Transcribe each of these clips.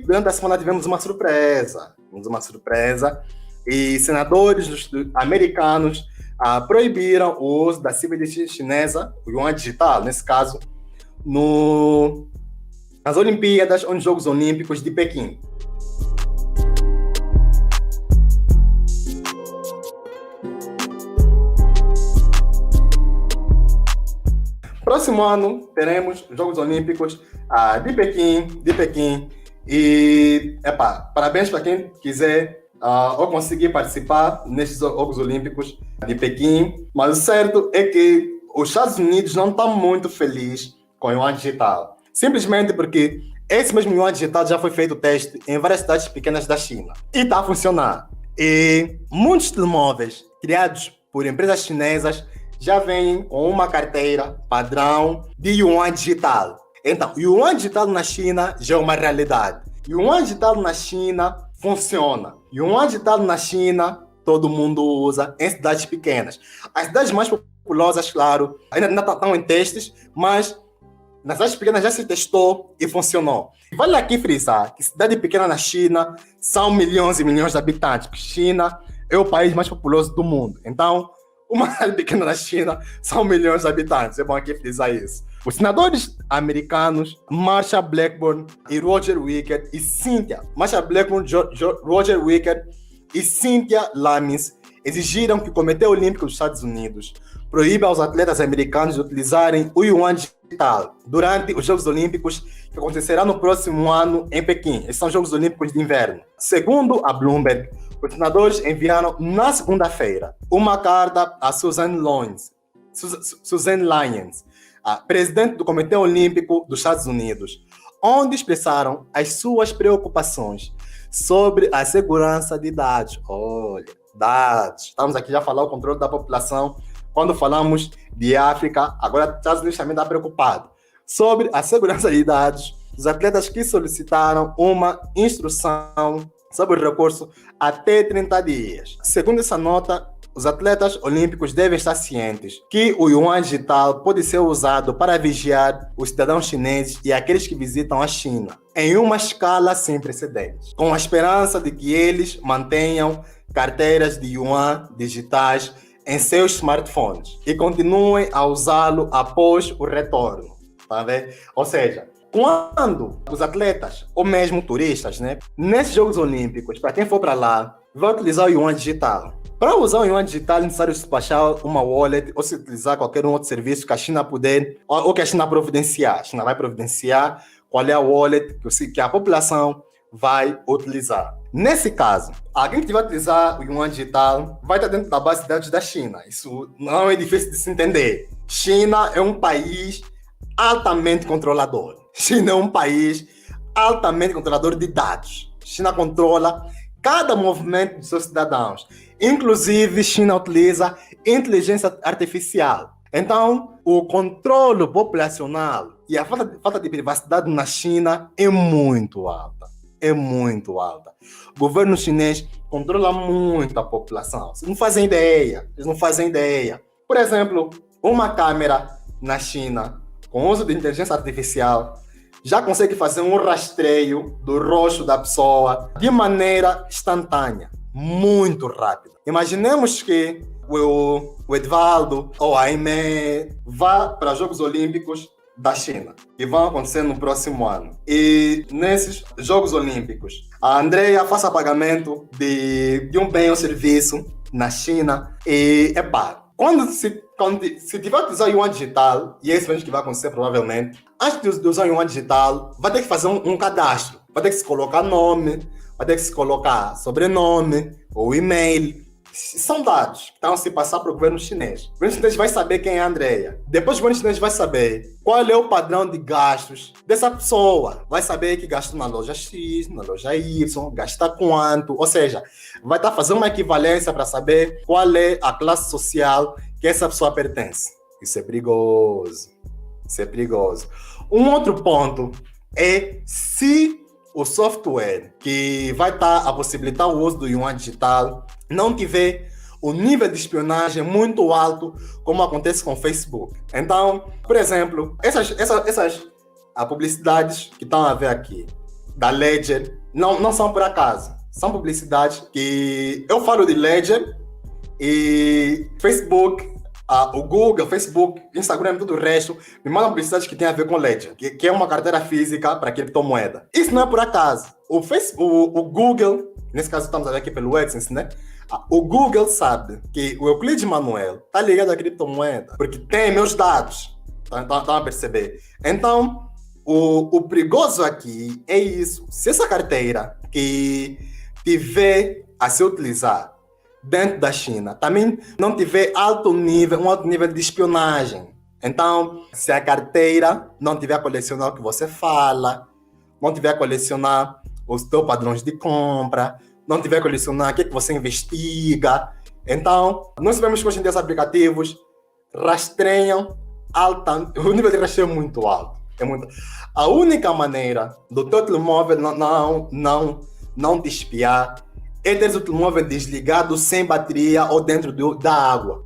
durante a semana tivemos uma surpresa. E senadores americanos proibiram o uso da CBDC chinesa, o yuan digital, nesse caso, nas Olimpíadas ou nos Jogos Olímpicos de Pequim. Próximo ano teremos os Jogos Olímpicos de Pequim. E, parabéns para quem quiser ou conseguir participar nestes Jogos Olímpicos de Pequim. Mas o certo é que os Estados Unidos não estão muito felizes com o yuan digital. Simplesmente porque esse mesmo yuan digital já foi feito o teste em várias cidades pequenas da China. E está a funcionar. E muitos telemóveis criados por empresas chinesas já vêm com uma carteira padrão de yuan digital. Então, o yuan digital na China já é uma realidade. O yuan digital na China funciona. O yuan digital na China todo mundo usa em cidades pequenas. As cidades mais populosas, claro, ainda estão em testes, mas nas cidades pequenas já se testou e funcionou. Vale aqui frisar que cidade pequena na China são milhões e milhões de habitantes. China é o país mais populoso do mundo. Então, uma cidade pequena na China são milhões de habitantes. É bom aqui frisar isso. Os senadores americanos Marsha Blackburn e Roger Wicker e Cynthia Lummis exigiram que o Comitê Olímpico dos Estados Unidos proíba aos atletas americanos de utilizarem o yuan digital durante os Jogos Olímpicos que acontecerão no próximo ano em Pequim. Esses são os Jogos Olímpicos de Inverno. Segundo a Bloomberg, os senadores enviaram na segunda-feira uma carta a Suzanne Lyons, a presidente do Comitê Olímpico dos Estados Unidos, onde expressaram as suas preocupações sobre a segurança de dados. Olha, dados. Estamos aqui já a falar o controle da população. Quando falamos de África, agora os Estados Unidos também está preocupado sobre a segurança de dados dos atletas que solicitaram uma instrução sobre o recurso até 30 dias. Segundo essa nota, os atletas olímpicos devem estar cientes que o yuan digital pode ser usado para vigiar os cidadãos chineses e aqueles que visitam a China, em uma escala sem precedentes, com a esperança de que eles mantenham carteiras de yuan digitais em seus smartphones e continuem a usá-lo após o retorno. Tá vendo? Ou seja, quando os atletas, ou mesmo turistas, nesses Jogos Olímpicos, para quem for para lá, vai utilizar o yuan digital. Para usar o yuan digital, é necessário se baixar uma wallet ou se utilizar qualquer outro serviço que a China puder, ou que a China providenciar. A China vai providenciar qual é a wallet que a população vai utilizar. Nesse caso, alguém que vai utilizar o yuan digital vai estar dentro da base de dados da China. Isso não é difícil de se entender. China é um país altamente controlador. China é um país altamente controlador de dados. China controla cada movimento de seus cidadãos. Inclusive, China utiliza inteligência artificial. Então, o controle populacional e a falta de privacidade na China é muito alta. É muito alta. O governo chinês controla muito a população. Vocês não fazem ideia. Por exemplo, uma câmera na China, com uso de inteligência artificial, já consegue fazer um rastreio do rosto da pessoa de maneira instantânea, muito rápida. Imaginemos que o Edvaldo ou a Aimee vá para os Jogos Olímpicos da China, que vão acontecer no próximo ano. E nesses Jogos Olímpicos, a Andrea faça pagamento de um bem ou serviço na China e é pago. Quando se tiver que usar o yuan digital, e é isso mesmo que vai acontecer provavelmente, antes de usar o yuan digital, vai ter que fazer um cadastro. Vai ter que se colocar nome, vai ter que se colocar sobrenome ou e-mail. São dados que estão a se passar para o governo chinês. O governo chinês vai saber quem é a Andrea. Depois o governo chinês vai saber qual é o padrão de gastos dessa pessoa. Vai saber que gastou na loja X, na loja Y, gasta quanto. Ou seja, vai estar fazendo uma equivalência para saber qual é a classe social que essa pessoa pertence. Isso é perigoso. Um outro ponto é se o software que vai estar a possibilitar o uso do yuan digital não tiver o nível de espionagem muito alto, como acontece com o Facebook. Então, por exemplo, essas publicidades que estão a ver aqui, da Ledger não são por acaso. São publicidades que eu falo de Ledger e Facebook, o Google, Facebook, Instagram e tudo o resto me mandam publicidades que tem a ver com Ledger, que é uma carteira física para criptomoeda. Isso não é por acaso. O Google, nesse caso estamos a ver aqui pelo AdSense, né? O Google sabe que o Euclides Manuel está ligado à criptomoeda, porque tem meus dados. Estão a perceber? Então, o perigoso aqui é isso. Se essa carteira que tiver a se utilizar dentro da China também não tiver um alto nível de espionagem. Então, se a carteira não tiver a colecionar o que você fala, não tiver a colecionar os teus padrões de compra, não tiver a colecionar o que você investiga, então, nós sabemos que hoje em dia os aplicativos rastreiam o nível de rastreio é muito alto. A única maneira do teu telemóvel não te espiar é ter o telemóvel desligado, sem bateria ou dentro da água.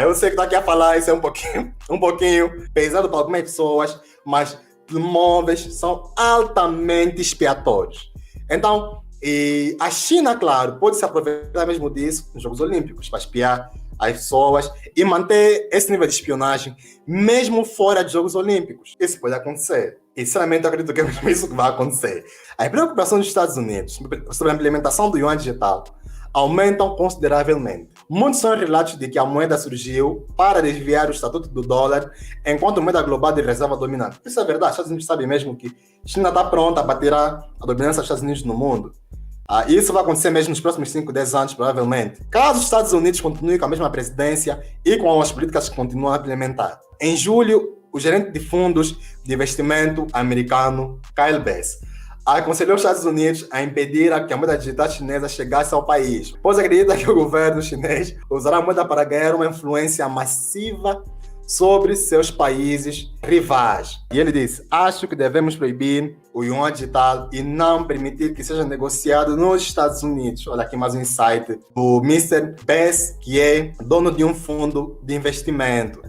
Eu sei que estou aqui a falar, isso é um pouquinho pesado para algumas pessoas, mas telemóveis são altamente expiatórios. Então, a China, claro, pode se aproveitar mesmo disso nos Jogos Olímpicos, para espiar as pessoas e manter esse nível de espionagem mesmo fora dos Jogos Olímpicos. Isso pode acontecer. E, sinceramente, eu acredito que é mesmo isso que vai acontecer. As preocupações dos Estados Unidos sobre a implementação do yuan digital aumentam consideravelmente. Muitos são relatos de que a moeda surgiu para desviar o estatuto do dólar enquanto moeda global de reserva dominante. Isso é verdade. Os Estados Unidos sabem mesmo que a China está pronta para tirar a dominância dos Estados Unidos no mundo. Isso vai acontecer mesmo nos próximos 5, 10 anos, provavelmente. Caso os Estados Unidos continuem com a mesma presidência e com as políticas que continuam a implementar. Em julho, o gerente de fundos de investimento americano, Kyle Bass, aconselhou os Estados Unidos a impedir que a moeda digital chinesa chegasse ao país, pois acredita que o governo chinês usará a moeda para ganhar uma influência massiva sobre seus países rivais. E ele disse: acho que devemos proibir o yuan digital e não permitir que seja negociado nos Estados Unidos. Olha aqui mais um insight do Mr. Bass, que é dono de um fundo de investimento.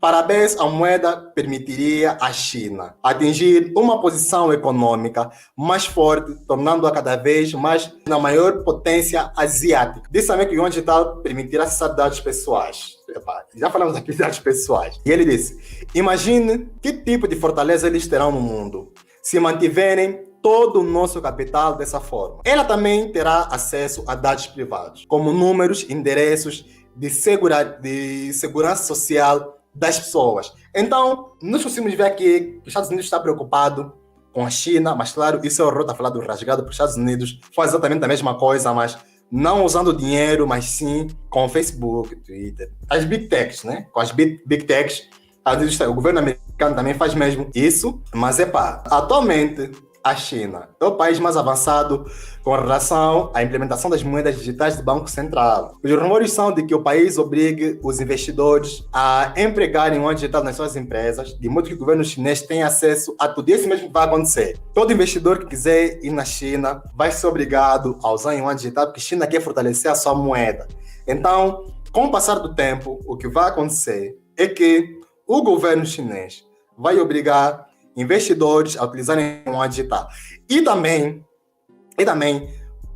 Parabéns, a moeda permitiria à China atingir uma posição econômica mais forte, tornando-a cada vez mais na maior potência asiática. Diz também que o yuan digital permitirá acessar dados pessoais. Já falamos aqui de dados pessoais. E ele disse: imagine que tipo de fortaleza eles terão no mundo se mantiverem todo o nosso capital dessa forma. Ela também terá acesso a dados privados, como números, endereços de segurança social das pessoas. Então, nós conseguimos ver aqui que os Estados Unidos está preocupado com a China, mas claro, isso é o Rota falar do rasgado para os Estados Unidos, faz exatamente a mesma coisa, mas não usando dinheiro, mas sim com o Facebook, Twitter, as Big Techs, né? Com as Big Techs, o governo americano também faz mesmo isso, mas atualmente a China é o país mais avançado com relação à implementação das moedas digitais do Banco Central. Os rumores são de que o país obrigue os investidores a empregarem o digital nas suas empresas, de modo que o governo chinês tenha acesso a tudo isso mesmo que vai acontecer. Todo investidor que quiser ir na China vai ser obrigado a usar yuan digital, porque a China quer fortalecer a sua moeda. Então, com o passar do tempo, o que vai acontecer é que o governo chinês vai obrigar investidores a utilizarem o yuan digital. E também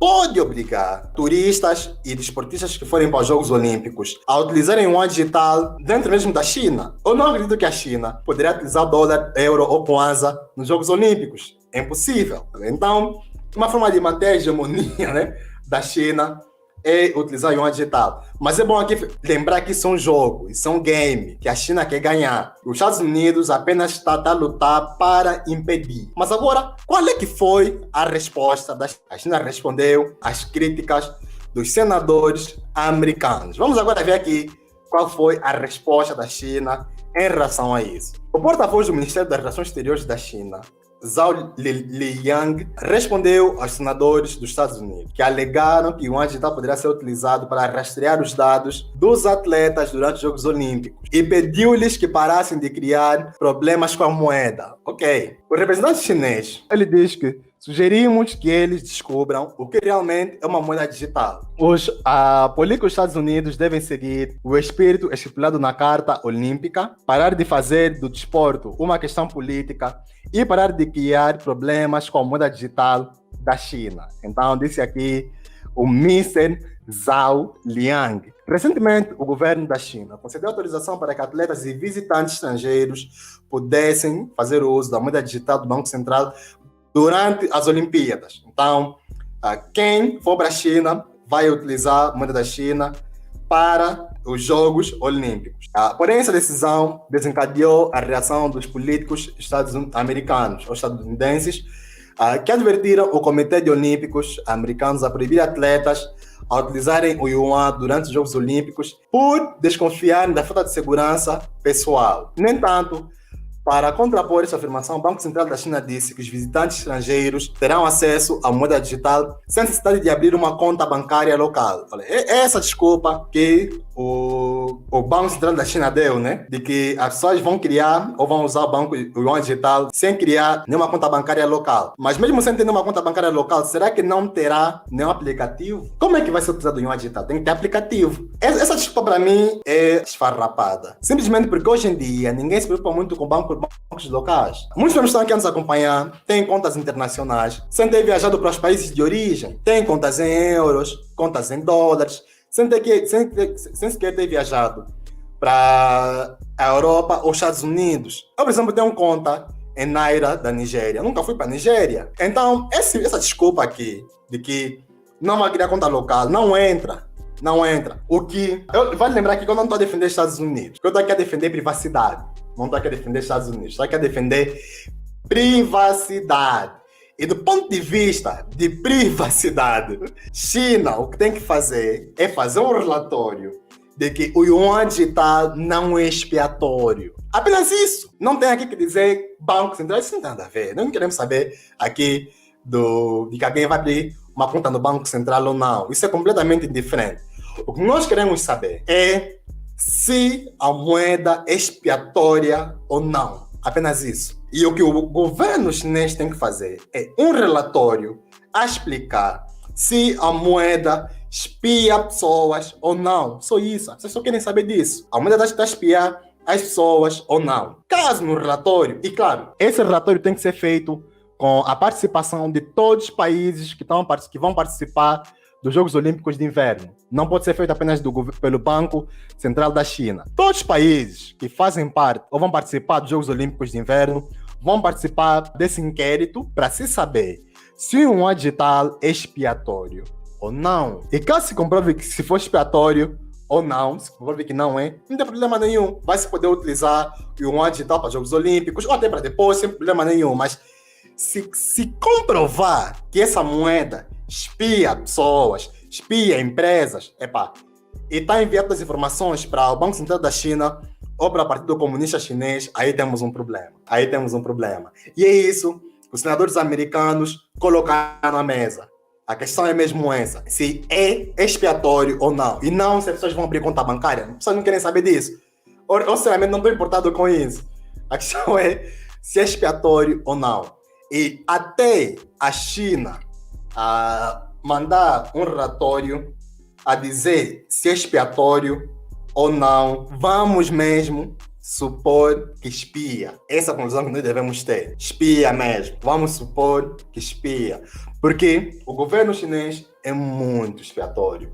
pode obrigar turistas e desportistas que forem para os Jogos Olímpicos a utilizarem o yuan digital dentro mesmo da China. Eu não acredito que a China poderia utilizar dólar, euro ou kwanza nos Jogos Olímpicos. É impossível. Então, uma forma de manter a hegemonia, né, da China é utilizar o yuan digital. Mas é bom aqui lembrar que isso é um jogo, isso é um game, que a China quer ganhar. Os Estados Unidos apenas está a lutar para impedir. Mas agora, qual é que foi a resposta? A China respondeu às críticas dos senadores americanos. Vamos agora ver aqui qual foi a resposta da China em relação a isso. O porta-voz do Ministério das Relações Exteriores da China, Zhao Lijiang, respondeu aos senadores dos Estados Unidos que alegaram que o yuan digital poderia ser utilizado para rastrear os dados dos atletas durante os Jogos Olímpicos e pediu-lhes que parassem de criar problemas com a moeda. Ok. O representante chinês, ele diz que sugerimos que eles descubram o que realmente é uma moeda digital. Os políticos dos Estados Unidos devem seguir o espírito estipulado na Carta Olímpica, parar de fazer do desporto uma questão política e parar de criar problemas com a moeda digital da China. Então, disse aqui o Mr. Zhao Liang. Recentemente, o governo da China concedeu autorização para que atletas e visitantes estrangeiros pudessem fazer o uso da moeda digital do Banco Central durante as Olimpíadas. Então, quem for para a China vai utilizar a moeda da China para os Jogos Olímpicos. Porém, essa decisão desencadeou a reação dos políticos americanos ou estadunidenses, que advertiram o Comitê de Olímpicos americanos a proibir atletas a utilizarem o yuan durante os Jogos Olímpicos por desconfiarem da falta de segurança pessoal. No entanto, para contrapor essa afirmação, o Banco Central da China disse que os visitantes estrangeiros terão acesso à moeda digital sem necessidade de abrir uma conta bancária local. É essa desculpa que o Banco Central da China deu, né? De que as pessoas vão criar ou vão usar o yuan digital sem criar nenhuma conta bancária local. Mas mesmo sem ter nenhuma conta bancária local, será que não terá nenhum aplicativo? Como é que vai ser utilizado o yuan digital? Tem que ter aplicativo. Essa desculpa para mim é esfarrapada. Simplesmente porque hoje em dia ninguém se preocupa muito com bancos locais. Muitos pessoas estão aqui a nos acompanhar, têm contas internacionais, sem ter viajado para os países de origem, têm contas em euros, contas em dólares, sem sequer ter viajado para a Europa ou Estados Unidos. Eu, por exemplo, tenho uma conta em Naira da Nigéria. Eu nunca fui para a Nigéria. Então, essa desculpa aqui de que não vai criar conta local não entra. Não entra. Vale lembrar que eu não estou a defender Estados Unidos. Eu estou aqui a defender privacidade. Não estou aqui a defender Estados Unidos. Estou aqui a defender privacidade. E do ponto de vista de privacidade, China, o que tem que fazer é fazer um relatório de que o yuan digital não é expiatório. Apenas isso. Não tem aqui que dizer Banco Central. Isso não tem nada a ver. Não queremos saber aqui de que alguém vai abrir uma conta no Banco Central ou não. Isso é completamente diferente. O que nós queremos saber é se a moeda é expiatória ou não. Apenas isso. E o que o governo chinês tem que fazer é um relatório a explicar se a moeda espia pessoas ou não. Só isso. Vocês só querem saber disso. A moeda está a espiar as pessoas ou não. Caso no relatório, e claro, esse relatório tem que ser feito com a participação de todos os países que vão participar dos Jogos Olímpicos de Inverno. Não pode ser feito apenas pelo Banco Central da China. Todos os países que fazem parte ou vão participar dos Jogos Olímpicos de Inverno vão participar desse inquérito para se saber se o yuan digital é expiatório ou não. E caso se comprove que se for expiatório ou não, se comprove que não é, não tem problema nenhum. Vai se poder utilizar o yuan digital para os Jogos Olímpicos ou até para depois, sem problema nenhum. Mas se comprovar que essa moeda espia pessoas, espia empresas, e está enviando as informações para o Banco Central da China ou para o Partido Comunista Chinês, aí temos um problema. E é isso que os senadores americanos colocaram na mesa. A questão é mesmo essa, se é expiatório ou não. E não se as pessoas vão abrir conta bancária. As pessoas não querem saber disso. Eu sinceramente não estou importado com isso. A questão é se é expiatório ou não. E até a China mandar um relatório a dizer se é expiatório ou não, vamos mesmo supor que espia. Essa é a conclusão que nós devemos ter. Espia mesmo. Vamos supor que espia. Porque o governo chinês é muito expiatório.